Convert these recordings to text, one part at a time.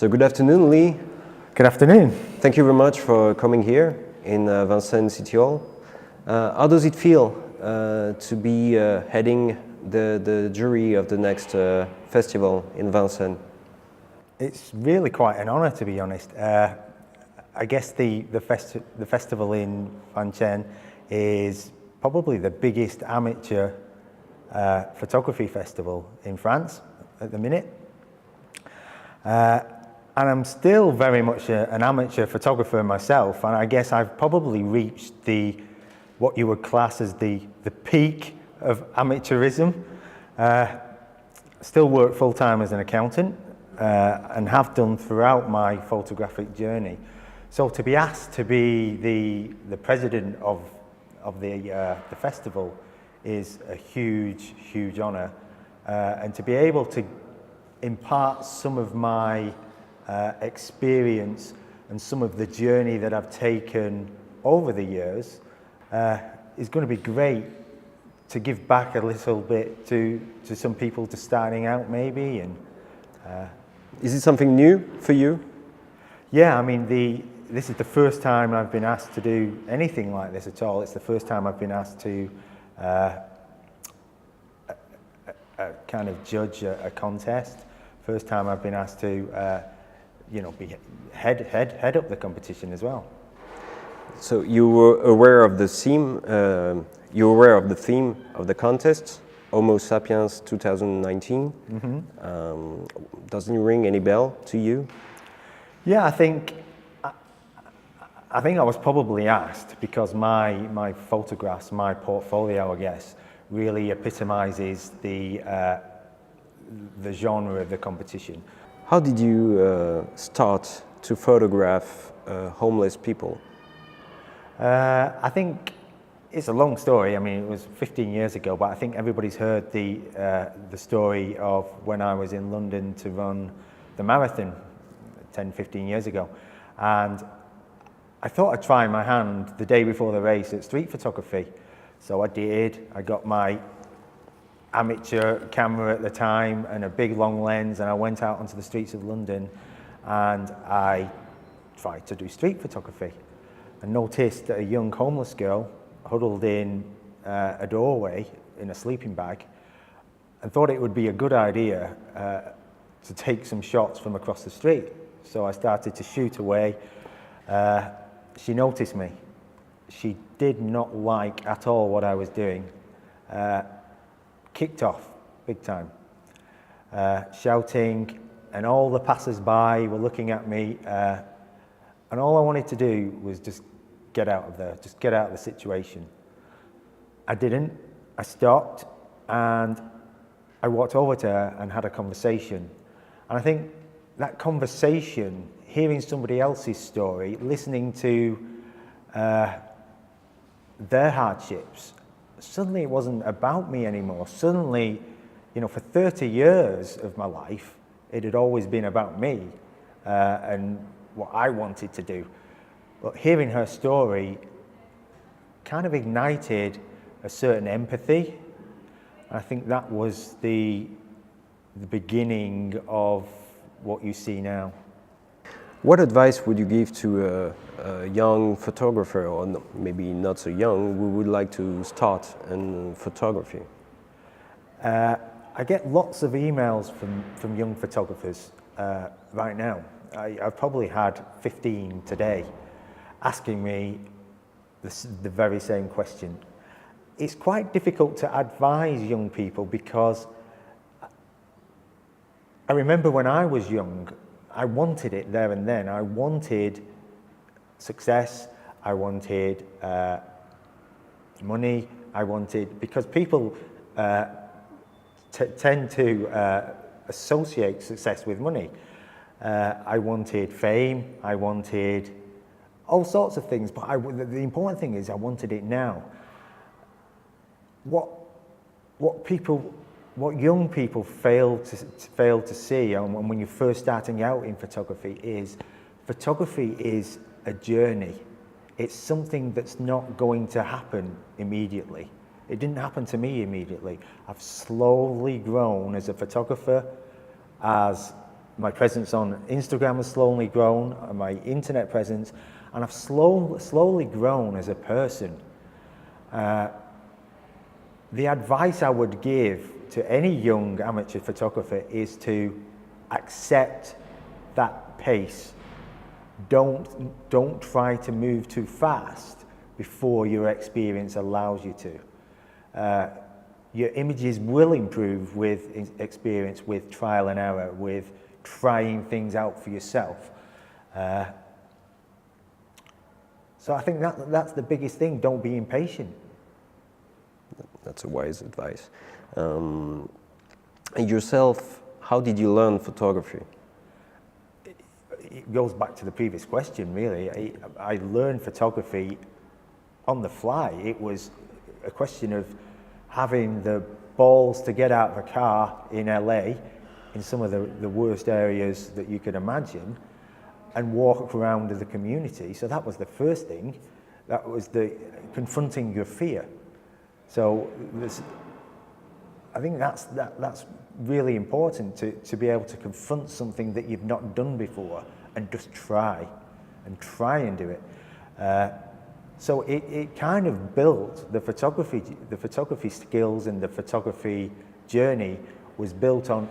So good afternoon, Lee. Good afternoon. Thank you very much for coming here in Vincennes City Hall. How does it feel to be heading the jury of the next festival in Vincennes? It's really quite an honour, to be honest. I guess the festival in Vincennes is probably the biggest amateur photography festival in France at the minute. And I'm still very much an amateur photographer myself, and I guess I've probably reached what you would class as the peak of amateurism. Still work full-time as an accountant and have done throughout my photographic journey. So to be asked to be the president of the festival is a huge, huge honour, and to be able to impart some of my experience and some of the journey that I've taken over the years is going to be great to give back a little bit to some people just starting out maybe. And is it something new for you? Yeah, I mean this is the first time I've been asked to do anything like this at all. It's the first time I've been asked to kind of judge a contest. First time I've been asked to be head up the competition as well. So you were aware of the theme. You were aware of the theme of the contest, Homo Sapiens 2019. Mm-hmm. Doesn't it ring any bell to you? Yeah, I think I was probably asked because my photographs, my portfolio, I guess, really epitomizes the genre of the competition. How did you start to photograph homeless people? I think it's a long story. I mean, it was 15 years ago, but I think everybody's heard the story of when I was in London to run the marathon 10, 15 years ago. And I thought I'd try my hand the day before the race at street photography. So I did. I got my amateur camera at the time and a big long lens, and I went out onto the streets of London and I tried to do street photography. I noticed that a young homeless girl huddled in a doorway in a sleeping bag and thought it would be a good idea to take some shots from across the street. So I started to shoot away. She noticed me. She did not like at all what I was doing. Kicked off big time, shouting, and all the passers-by were looking at me, and all I wanted to do was just get out of there, just get out of the situation. I didn't. I stopped and I walked over to her and had a conversation. And I think that conversation, hearing somebody else's story, listening to their hardships, suddenly it wasn't about me anymore. Suddenly, for 30 years of my life, it had always been about me and what I wanted to do. But hearing her story kind of ignited a certain empathy. And I think that was the beginning of what you see now. What advice would you give to a young photographer, or maybe not so young, who would like to start in photography? I get lots of emails from young photographers right now. I've probably had 15 today asking me the very same question. It's quite difficult to advise young people because I remember when I was young, I wanted it there and then. I wanted success, I wanted money, because people tend to associate success with money. I wanted fame, I wanted all sorts of things, but the important thing is I wanted it now. What young people fail to see, and when you're first starting out in photography is a journey. It's something that's not going to happen immediately. It didn't happen to me immediately. I've slowly grown as a photographer, as my presence on Instagram has slowly grown, and my internet presence, and I've slowly grown as a person. The advice I would give to any young amateur photographer is to accept that pace. Don't try to move too fast before your experience allows you to. Your images will improve with experience, with trial and error, with trying things out for yourself. So I think that's the biggest thing. Don't be impatient. That's a wise advice. And yourself, how did you learn photography? It goes back to the previous question, really. I learned photography on the fly. It was a question of having the balls to get out of a car in LA, in some of the worst areas that you could imagine, and walk around the community. So that was the first thing. That was the confronting your fear. So I think that's really important, to be able to confront something that you've not done before and just try and do it. So it kind of built the photography skills, and the photography journey was built on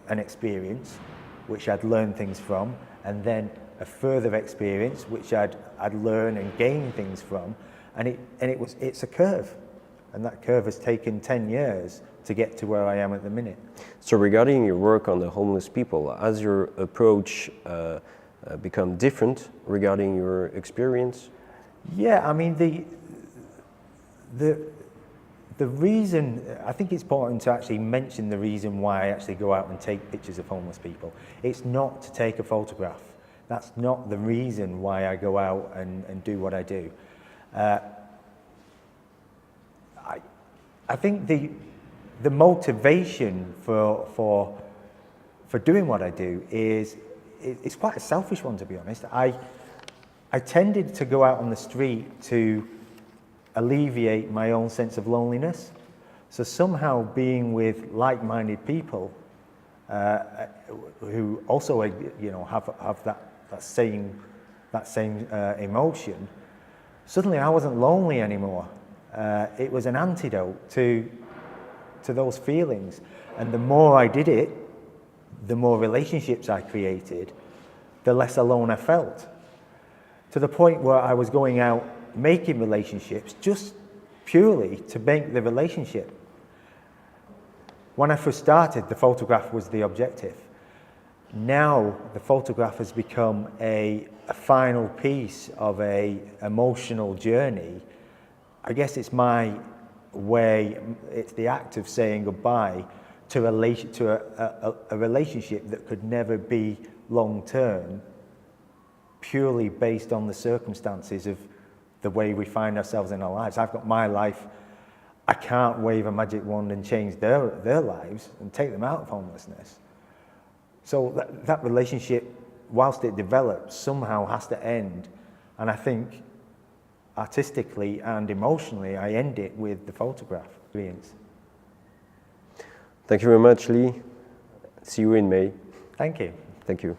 an experience which I'd learned things from, and then a further experience which I'd learned and gained things from, and it's a curve, and that curve has taken 10 years to get to where I am at the minute. So regarding your work on the homeless people, has your approach become different regarding your experience? Yeah, I mean, the reason, I think it's important to actually mention the reason why I actually go out and take pictures of homeless people. It's not to take a photograph. That's not the reason why I go out and do what I do. I think the motivation for doing what I do it's quite a selfish one, to be honest. I tended to go out on the street to alleviate my own sense of loneliness. So somehow being with like-minded people who also, have that same emotion, suddenly I wasn't lonely anymore. It was an antidote to those feelings. And the more I did it, the more relationships I created, the less alone I felt. To the point where I was going out making relationships just purely to make the relationship. When I first started, the photograph was the objective. Now the photograph has become a final piece of an emotional journey. I guess it's my way, it's the act of saying goodbye to a relationship that could never be long-term, purely based on the circumstances of the way we find ourselves in our lives. I've got my life. I can't wave a magic wand and change their lives and take them out of homelessness. So that relationship, whilst it develops, somehow has to end. And I think artistically and emotionally, I end it with the photograph experience. Thank you very much, Lee. See you in May. Thank you. Thank you.